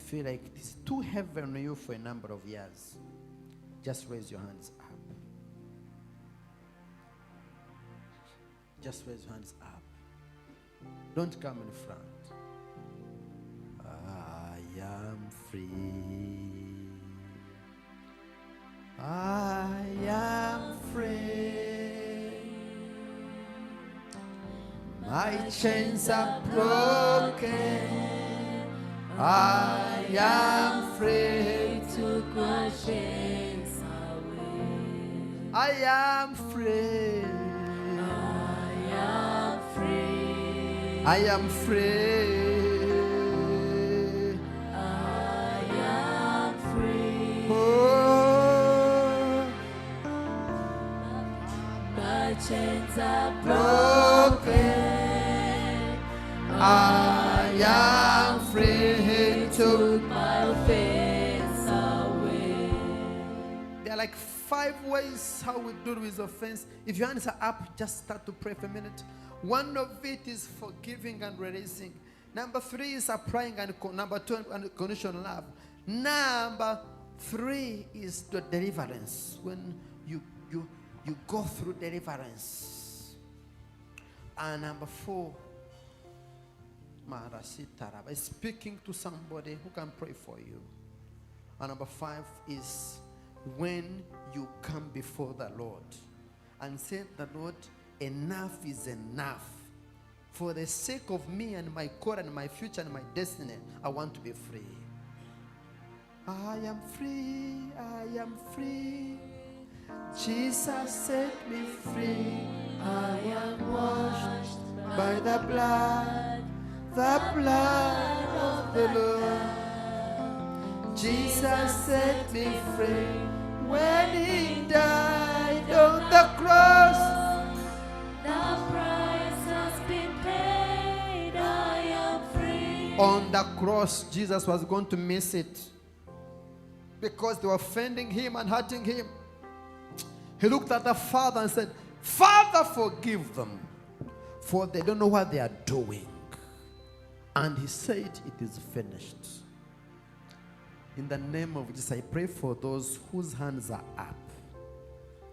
feel like it's too heavy on you for a number of years, just raise your hands up. Just raise your hands up. Don't come in front. I am free. I am free. My chains are broken. I am free. Took my chains away. I am free. I am free. I am free. I am free. Oh, My chains are broken. I am free Took to. my offense away. There are like 5 ways how we deal with offense. If your hands are up, just start to pray for a minute. One of it is forgiving and releasing. Number 3 is applying, and number 2, unconditional love. Number 3 is the deliverance. When you go through deliverance. And number 4, is speaking to somebody who can pray for you. And number 5 is when you come before the Lord and say, the Lord, enough is enough. For the sake of me and my core and my future and my destiny, I want to be free. I am free. I am free. Jesus set me free. I am washed by the blood of the Lord. Jesus set me free when he died on the cross. The price has been paid. I am free. On the cross, Jesus was going to miss it because they were offending him and hurting him. He looked at the Father and said, Father, forgive them, for they don't know what they are doing. And he said, it is finished. In the name of Jesus, I pray for those whose hands are up,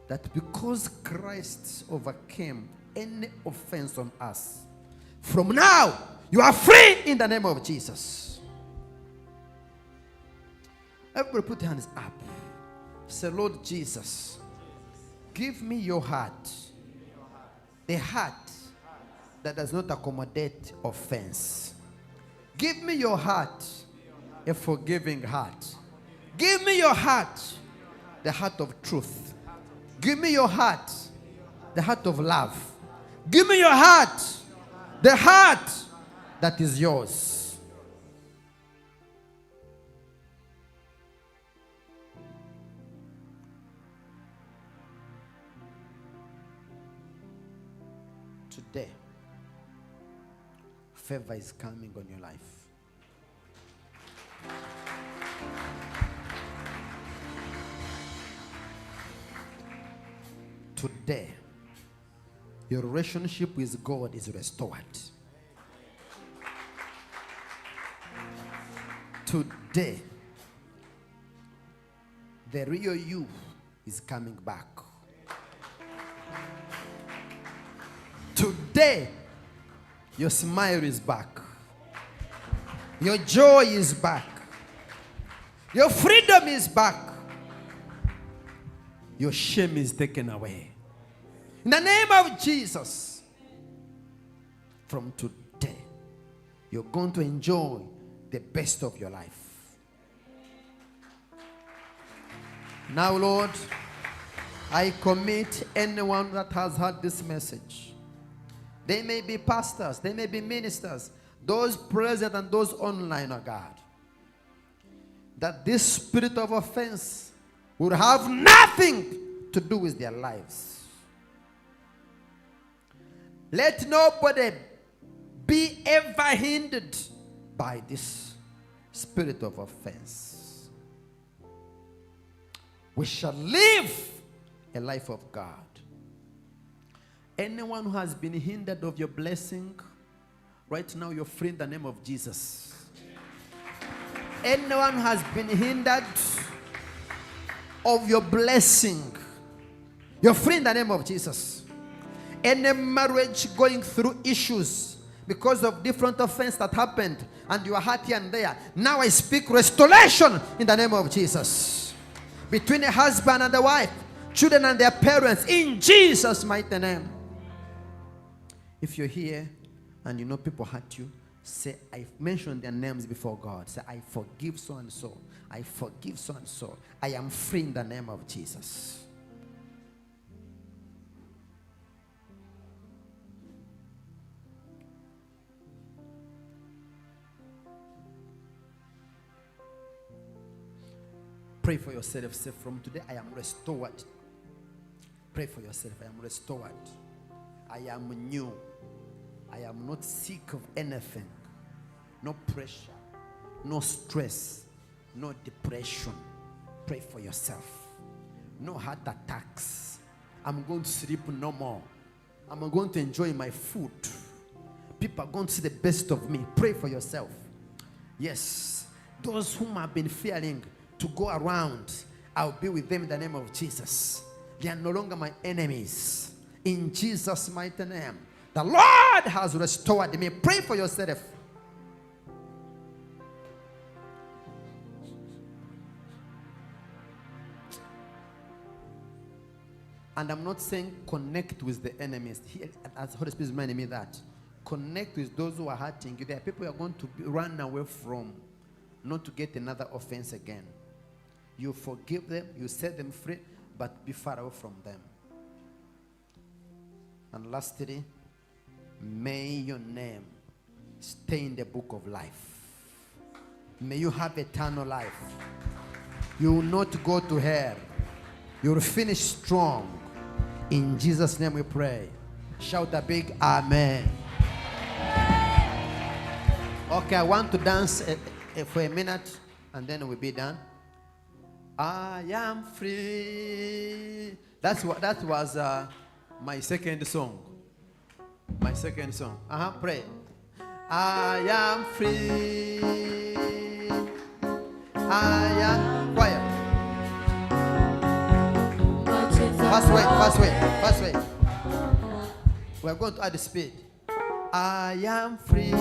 that because Christ overcame any offense on us, from now, you are free in the name of Jesus. Everybody put your hands up. Say, Lord Jesus, give me your heart. The heart that does not accommodate offense. Give me your heart, a forgiving heart. Give me your heart, the heart of truth. Give me your heart, the heart of love. Give me your heart, the heart that is yours. Today, favor is coming on your life. Today, your relationship with God is restored. Today, the real you is coming back. Today, your smile is back. Your joy is back. Your freedom is back. Your shame is taken away. In the name of Jesus, from today, you're going to enjoy the best of your life. Now, Lord, I commit anyone that has heard this message. They may be pastors, they may be ministers, those present and those online, oh God, that this spirit of offense would have nothing to do with their lives. Let nobody be ever hindered by this spirit of offense. We shall live a life of God. Anyone who has been hindered of your blessing, right now you're free in the name of Jesus. anyone who has been hindered of your blessing, you're free in the name of Jesus. Any marriage going through issues because of different offense that happened and you are hurt here and there, now I speak restoration in the name of Jesus. Between a husband and a wife, children and their parents, in Jesus' mighty name. If you're here and you know people hurt you, say, I mentioned their names before God. Say, I forgive so and so. I forgive so and so. I am free in the name of Jesus. Pray for yourself. Say, from today I am restored. Pray for yourself. I am restored. I am new. I am not sick of anything. No pressure. No stress. No depression. Pray for yourself. No heart attacks. I'm going to sleep no more. I'm going to enjoy my food. People are going to see the best of me. Pray for yourself. Yes. Those whom have been fearing to go around, I'll be with them in the name of Jesus. They are no longer my enemies. In Jesus' mighty name. The Lord has restored me. Pray for yourself. And I'm not saying connect with the enemies. Here, as the Holy Spirit is reminding me that. Connect with those who are hurting you. There are people you are going to run away from, not to get another offense again. You forgive them, you set them free, but be far away from them. And lastly, may your name stay in the book of life. May you have eternal life. You will not go to hell. You will finish strong. In Jesus' name we pray. Shout a big amen. Okay, I want to dance for a minute and then we'll be done. I am free. That was my second song. My second song. Pray. I am free. I am quiet. Fast way. We're going to add the speed. I am free.